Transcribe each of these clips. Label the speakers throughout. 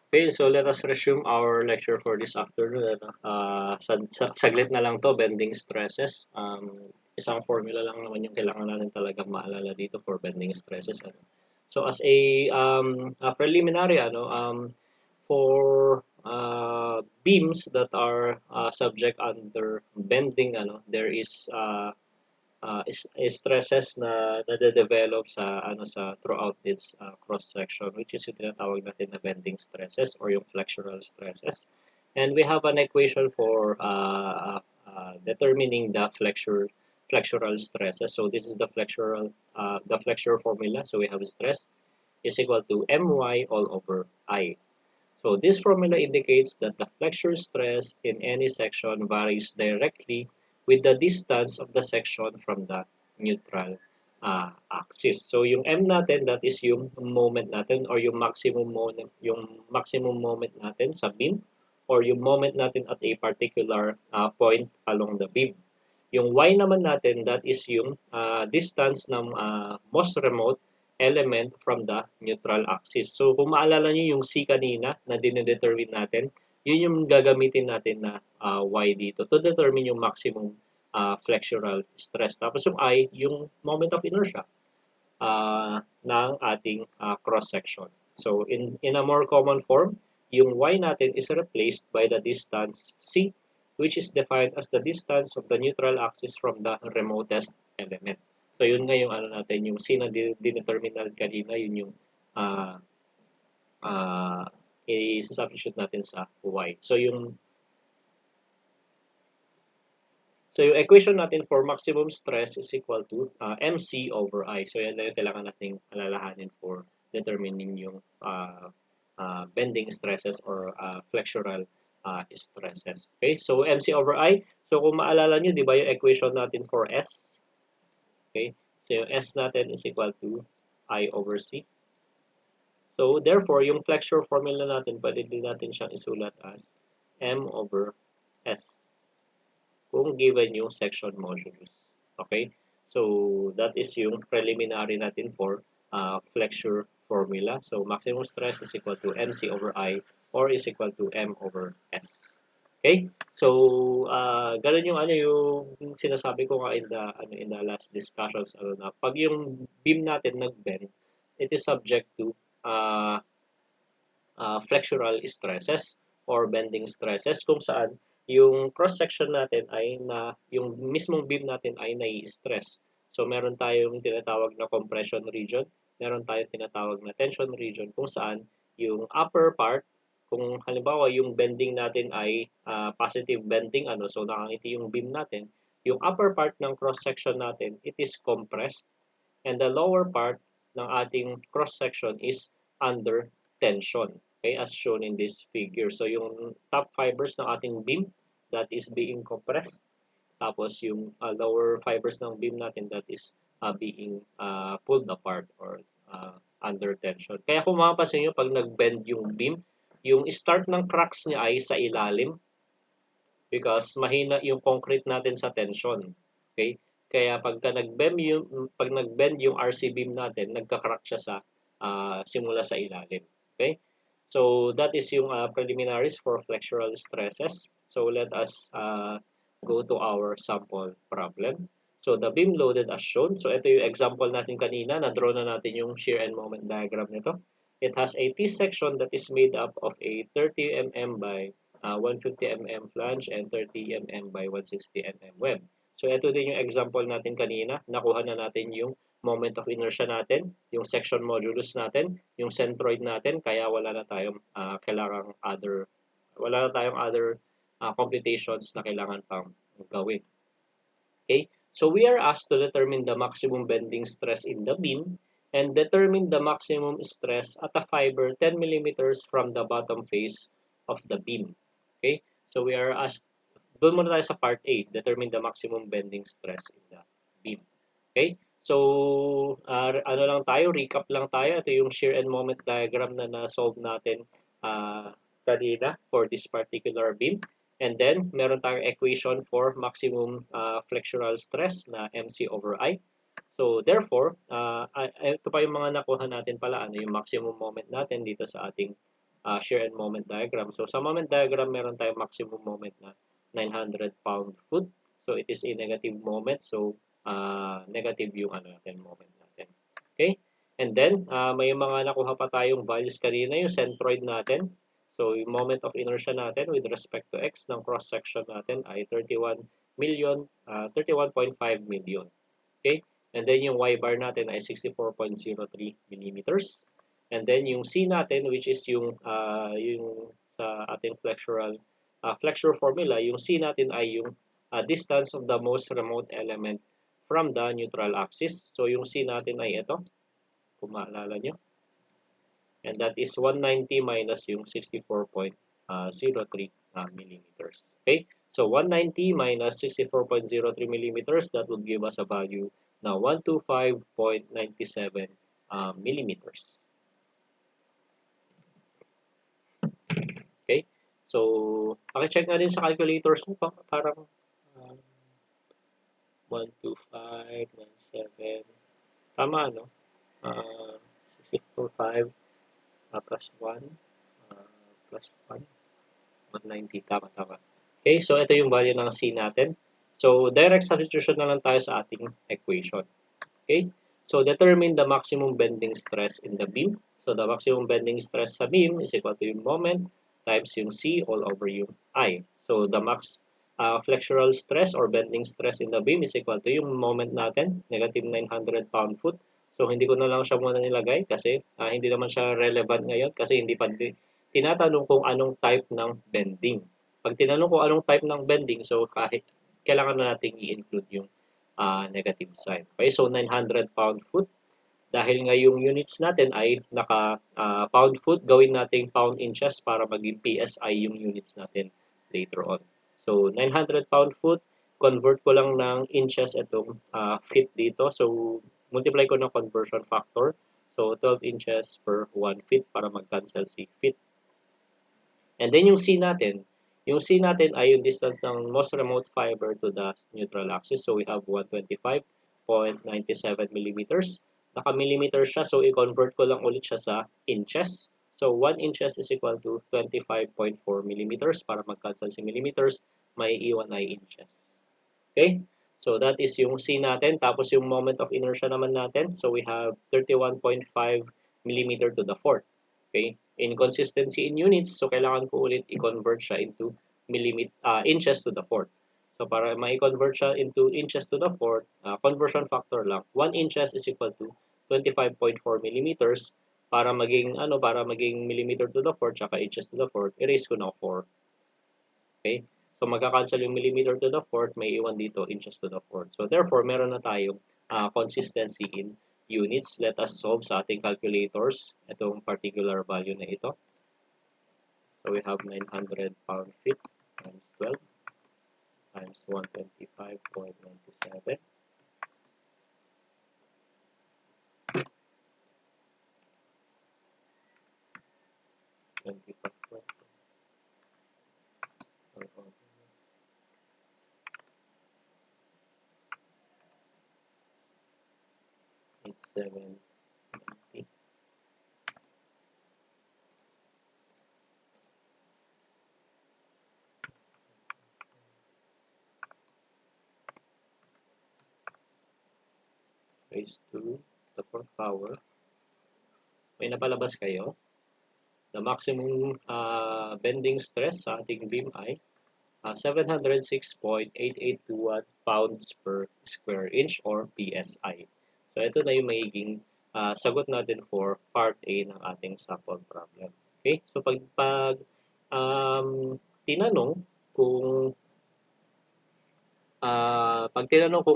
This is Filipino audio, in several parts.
Speaker 1: Okay, so let us resume our lecture for this afternoon. Ano? Saglit na lang to, bending stresses. Isang formula lang naman yung kailangan natin talagang maalala dito for bending stresses. Ano? So as a preliminary, for beams that are subject under bending, there is stresses na nade-develop sa throughout its cross section, which is yung tinatawag natin na bending stresses or yung flexural stresses, and we have an equation for determining the flexural stresses. So this is the flexure formula. So we have stress is equal to my all over I. So this formula indicates that the flexure stress in any section varies directly with the distance of the section from the neutral axis. So yung M natin, that is yung moment natin or yung maximum moment natin sa beam or yung moment natin at a particular point along the beam. Yung Y naman natin, that is yung distance ng most remote element from the neutral axis. So kung maalala nyo yung C kanina na dinedetermine natin, yun yung gagamitin natin na Y dito to determine yung maximum flexural stress. Tapos yung I, yung moment of inertia ng ating cross-section. So in a more common form, yung Y natin is replaced by the distance C, which is defined as the distance of the neutral axis from the remotest element. So yun nga yung natin, yung C na dinetermine natin kanina, yun yung uh, uh, i-substitute natin sa Y. So yung equation natin for maximum stress is equal to MC over I. So yan na yung kailangan nating alalahanin for determining yung bending stresses or flexural stresses. Okay, so MC over I. So kung maalala nyo, di ba yung equation natin for S? Okay, so yung S natin is equal to I over C. So therefore, yung flexure formula natin, pwede din natin siyang isulat as M over S kung given yung section modulus. Okay? So, that is yung preliminary natin for flexure formula. So, maximum stress is equal to MC over I or is equal to M over S. Okay? So, ganun yung sinasabi ko nga in the last discussions na pag yung beam natin nag-bend, it is subject to flexural stresses or bending stresses kung saan yung cross-section natin ay yung mismong beam natin ay nai-stress. So, meron tayong tinatawag na compression region, meron tayong tinatawag na tension region kung saan yung upper part, kung halimbawa yung bending natin ay positive bending, so nakangiti yung beam natin, yung upper part ng cross-section natin, it is compressed and the lower part ng ating cross-section is under tension. Okay, as shown in this figure. So, yung top fibers ng ating beam, that is being compressed. Tapos, yung lower fibers ng beam natin, that is being pulled apart or under tension. Kaya kung mapapansin nyo, pag nag-bend yung beam, yung start ng cracks niya ay sa ilalim because mahina yung concrete natin sa tension. Okay? Kaya pag nag-bend yung RC beam natin, nagka-crack siya sa simula sa ilalim. Okay? So that is yung preliminaries for flexural stresses. So let us go to our sample problem. So the beam loaded as shown. So ito yung example natin kanina. Na-draw na natin yung shear and moment diagram nito. It has a T-section that is made up of a 30 mm by 150 mm flange and 30 mm by 160 mm web. So ito din yung example natin kanina. Nakuha na natin yung moment of inertia natin, yung section modulus natin, yung centroid natin, kaya wala na tayong other computations na kailangan pang gawin. Okay? So we are asked to determine the maximum bending stress in the beam and determine the maximum stress at a fiber 10 millimeters from the bottom face of the beam. Okay? So we are asked, doon muna tayo sa part A, determine the maximum bending stress in the beam. Okay? So, recap lang tayo. Ito yung shear and moment diagram na na-solve natin kanina for this particular beam. And then, meron tayong equation for maximum flexural stress na MC over I. So, therefore, ito pa yung mga nakuha natin pala, yung maximum moment natin dito sa ating shear and moment diagram. So sa moment diagram, meron tayong maximum moment na 900 pound-foot. So it is a negative moment. So negative yung moment natin. Okay? And then, may mga nakuha pa tayong values kanina, yung centroid natin. So, yung moment of inertia natin with respect to x ng cross-section natin ay 31.5 million. Okay? And then, yung y-bar natin ay 64.03 millimeters. And then, yung c natin, which is yung sa ating flexure formula, yung c natin ay yung distance of the most remote element from the neutral axis. So, yung c natin ay ito, kung maalala nyo. And that is 190 minus yung 64.03 millimeters. Okay? So 190 minus 64.03 millimeters, that would give us a value na 125.97 millimeters. Okay? So, pakicheck na din sa calculators mo, parang 125.97. Tama, no? 645 plus 1 plus 1 190, tama. Okay, so ito yung value ng C natin. So direct substitution na lang tayo sa ating equation. Okay, so determine the maximum bending stress in the beam. So the maximum bending stress sa beam is equal to yung moment times yung C all over yung I. So the max flexural stress or bending stress in the beam is equal to yung moment natin, negative 900 pound-foot. So, hindi ko na lang siya muna nilagay kasi hindi naman siya relevant ngayon kasi hindi pa tinatanong kung anong type ng bending. Pag tinanong kung anong type ng bending, so kahit kailangan na natin i-include yung negative sign. Okay, so 900 pound-foot. Dahil nga yung units natin ay naka pound-foot, gawin natin pound-inches para maging PSI yung units natin later on. So, 900 pound-foot, convert ko lang ng inches itong feet dito. So, multiply ko ng conversion factor. So, 12 inches per 1 feet para mag-cancel si feet. And then yung C natin ay yung distance ng most remote fiber to the neutral axis. So, we have 125.97 millimeters. Naka-millimeter siya, so i-convert ko lang ulit siya sa inches. So, 1 inches is equal to 25.4 millimeters. Para mag-cancel si millimeters, may iwan ay inches. Okay? So, that is yung C natin. Tapos, yung moment of inertia naman natin. So, we have 31.5 millimeter to the fourth. Okay? Inconsistency in units. So, kailangan ko ulit i-convert siya into inches to the fourth. So, para ma-convert siya into inches to the fourth, conversion factor lang. 1 inches is equal to 25.4 millimeters. Para maging millimeter to the fourth, tsaka inches to the fourth, erase ko na 4. Okay? So, magka-cancel yung millimeter to the fourth, may iwan dito, inches to the fourth. So, therefore, meron na tayong consistency in units. Let us solve sa ating calculators itong particular value na ito. So, we have 900 pound-feet times 12 times 125.97. Raised to the fourth power. May napalabas kayo. The maximum bending stress sa ating beam ay 706.8821 pounds per square inch or PSI. So, ito na yung magiging sagot natin for part A ng ating sample problem. Okay? So, pag tinanong kung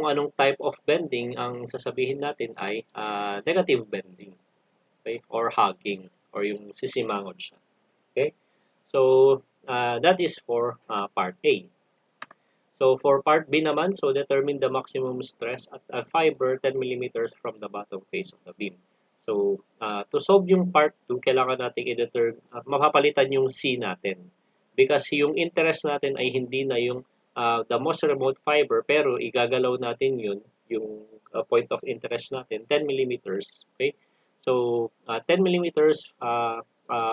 Speaker 1: anong type of bending, ang sasabihin natin ay negative bending, okay? Or hugging, or yung sisimangon siya. Okay? So, that is for part A. So, for part B naman, so determine the maximum stress at a fiber 10 millimeters from the bottom face of the beam. So, to solve yung part 2, kailangan natin i-determine, mapapalitan yung C natin. Because yung interest natin ay hindi na yung the most remote fiber, pero igagalaw natin yun, yung point of interest natin, 10 millimeters. Okay? So, 10 millimeters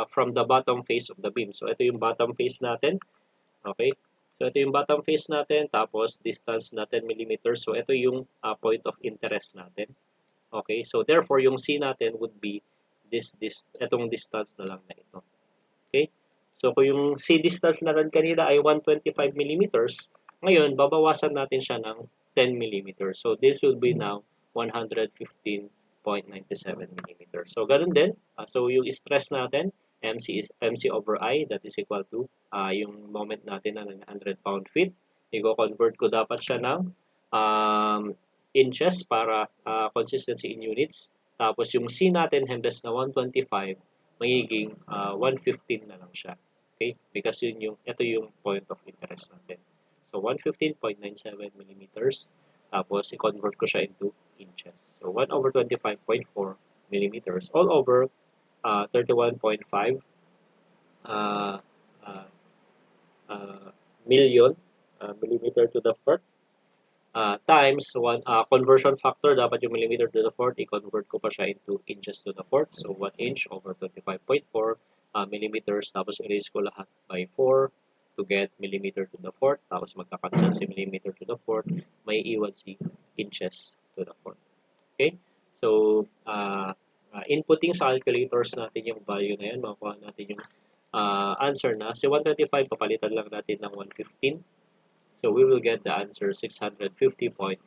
Speaker 1: from the bottom face of the beam. So ito yung bottom face natin. Okay? So ito yung bottom face natin, tapos distance na 10 millimeters. So ito yung point of interest natin. Okay? So therefore, yung C natin would be itong distance na lang na ito. Okay? So kung yung C distance natin kanina ay 125 millimeters, ngayon babawasan natin siya ng 10 millimeters. So this will be now 115.97 millimeters. So ganun din. So yung stress natin, MC over I, that is equal to yung moment natin na 900 pound-feet. I-convert ko dapat siya ng inches para consistency in units. Tapos yung C natin, hembes na 125, magiging 115 na lang siya. Okay? Because ito yung point of interest natin. So 115.97 millimeters. Tapos i-convert ko siya into inches. So 1 over 25.4 millimeters all over 31.5 uh, uh, million millimeter to the fourth times one conversion factor, dapat yung millimeter to the fourth, i-convert ko pa siya into inches to the fourth. So 1 inch over 25.4 millimeters, tapos erase ko lahat by 4 to get millimeter to the fourth, tapos magkakancel si millimeter to the fourth, may iwan si inches to the fourth. Okay? So, inputting sa calculators natin yung value na yan, makuha natin yung answer na. Si 125, papalitan lang natin ng 115. So we will get the answer 650.7670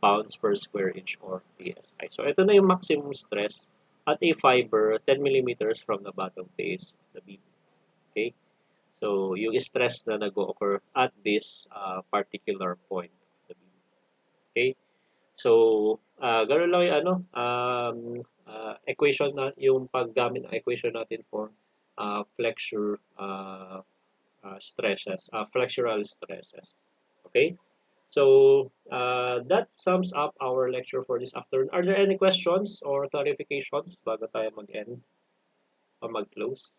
Speaker 1: pounds per square inch or PSI. So ito na yung maximum stress at a fiber 10 millimeters from the bottom face of the beam. Okay? So yung stress na nag-occur at this particular point of the beam. Okay? So ganoon lang yung equation na yung paggamit ng equation natin for flexure stresses, flexural stresses. Okay? So, that sums up our lecture for this afternoon. Are there any questions or clarifications bago tayo mag-end o mag-close?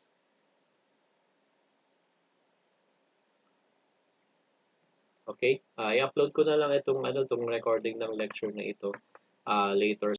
Speaker 1: Okay? I-upload ko na lang itong recording ng lecture na ito later.